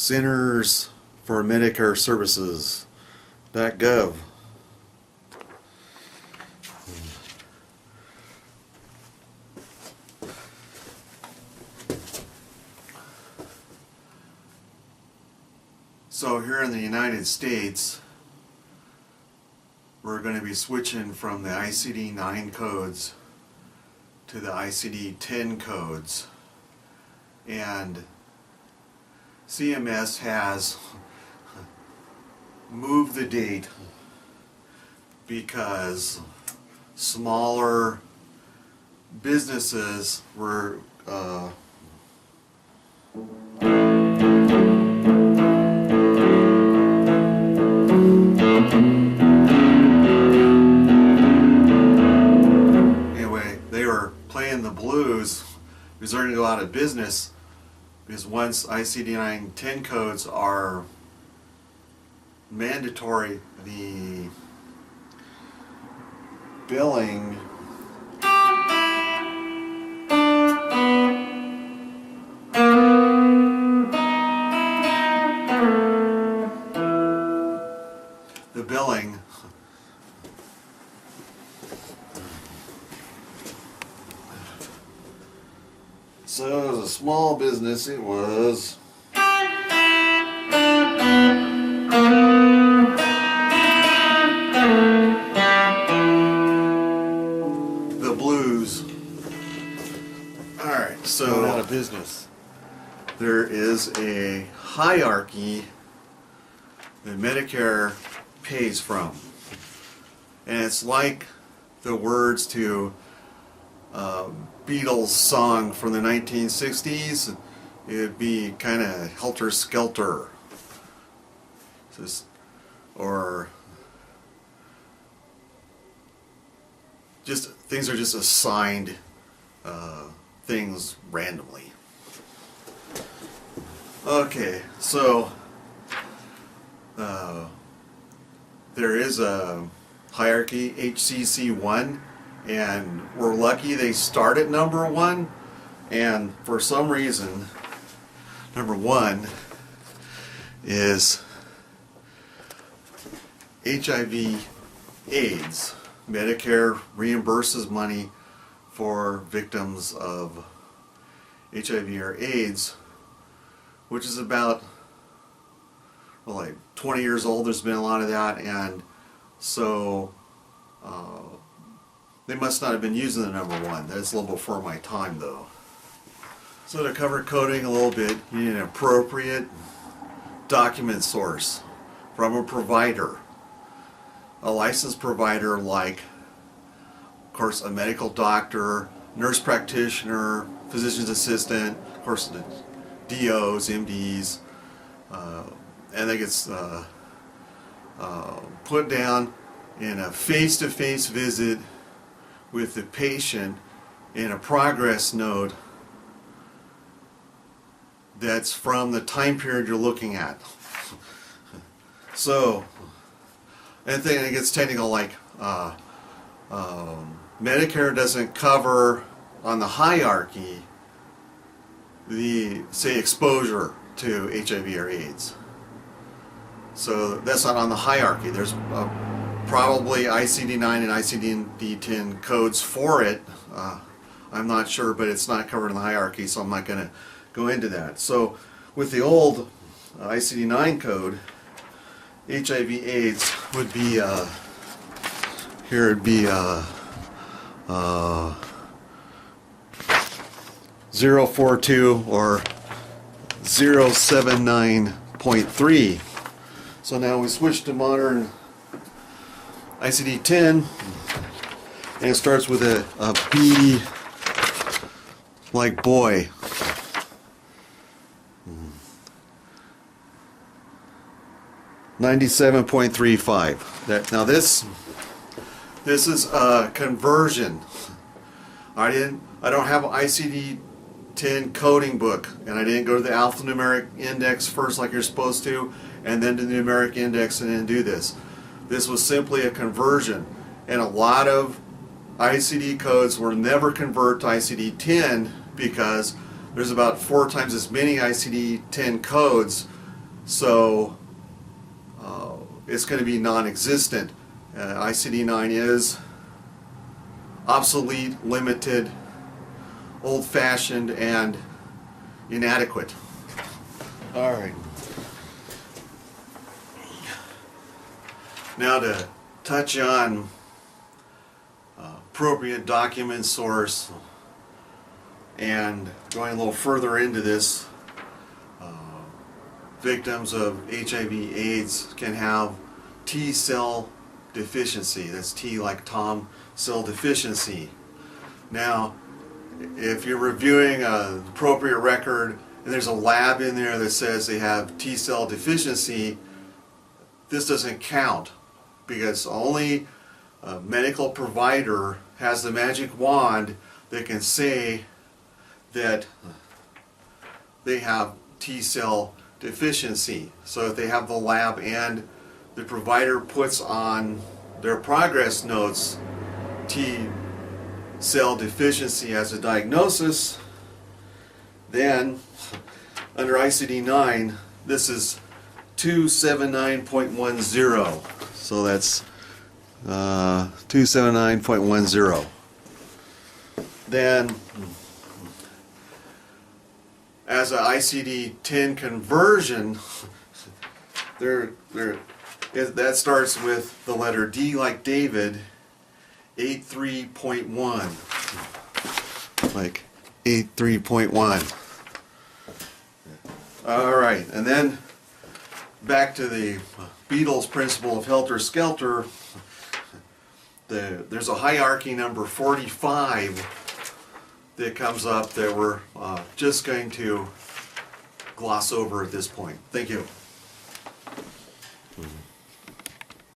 Centers for Medicare Services.gov. So here in the United States, we're going to be switching from the ICD-9 codes to the ICD-10 codes, and CMS has moved the date because smaller businesses were playing the blues because they're going to go out of business, because once ICD-9 10 codes are mandatory, the billing so as a small business it was the blues. Alright, so out of business. There is a hierarchy that Medicare pays from, and it's like the words to Beatles song from the 1960s. It'd be kind of helter-skelter, or just things are just assigned things randomly. Okay, so there is a hierarchy, HCC1, and we're lucky they start at number 1, and for some reason number 1 is HIV AIDS. Medicare reimburses money for victims of HIV or AIDS, which is about, well, like 20 years old. There's been a lot of that, and so they must not have been using the number 1. That's a little before my time, though. So to cover coding a little bit, you need an appropriate document source from a provider. A licensed provider like, of course, a medical doctor, nurse practitioner, physician's assistant, of course the DOs, MDs, and that gets put down in a face-to-face visit with the patient in a progress note that's from the time period you're looking at. So, and then it gets technical, like Medicare doesn't cover on the hierarchy the, say, exposure to HIV or AIDS. So that's not on the hierarchy. There's probably ICD-9 and ICD-10 codes for it. I'm not sure, but it's not covered in the hierarchy, so I'm not going to go into that. So with the old ICD-9 code, HIV/AIDS would be here it'd be 042 or 079.3. So now we switch to modern ICD-10, and it starts with a B like boy. $97.35. Now this is a conversion. I don't have an ICD-10 coding book, and I didn't go to the alphanumeric index first like you're supposed to, and then to the numeric index and then do this. This was simply a conversion, and a lot of ICD codes will never convert to ICD-10 because there's about 4 times as many ICD-10 codes So it's going to be non-existent. ICD-9 is obsolete, limited, old-fashioned, and inadequate. All right. Now to touch on appropriate document source and going a little further into this, victims of HIV/AIDS can have T cell deficiency. That's T like Tom, cell deficiency. Now, if you're reviewing an appropriate record and there's a lab in there that says they have T cell deficiency, this doesn't count because only a medical provider has the magic wand that can say that they have T cell deficiency. So if they have the lab and the provider puts on their progress notes T cell deficiency as a diagnosis, then under ICD-9 this is 279.10. So that's 279.10. Then as an ICD-10 conversion, that starts with the letter D like David, 83.1. Like 83.1. All right, and then back to the Beatles principle of helter-skelter. There's a hierarchy number 45 that comes up that we're just going to gloss over at this point. Thank you.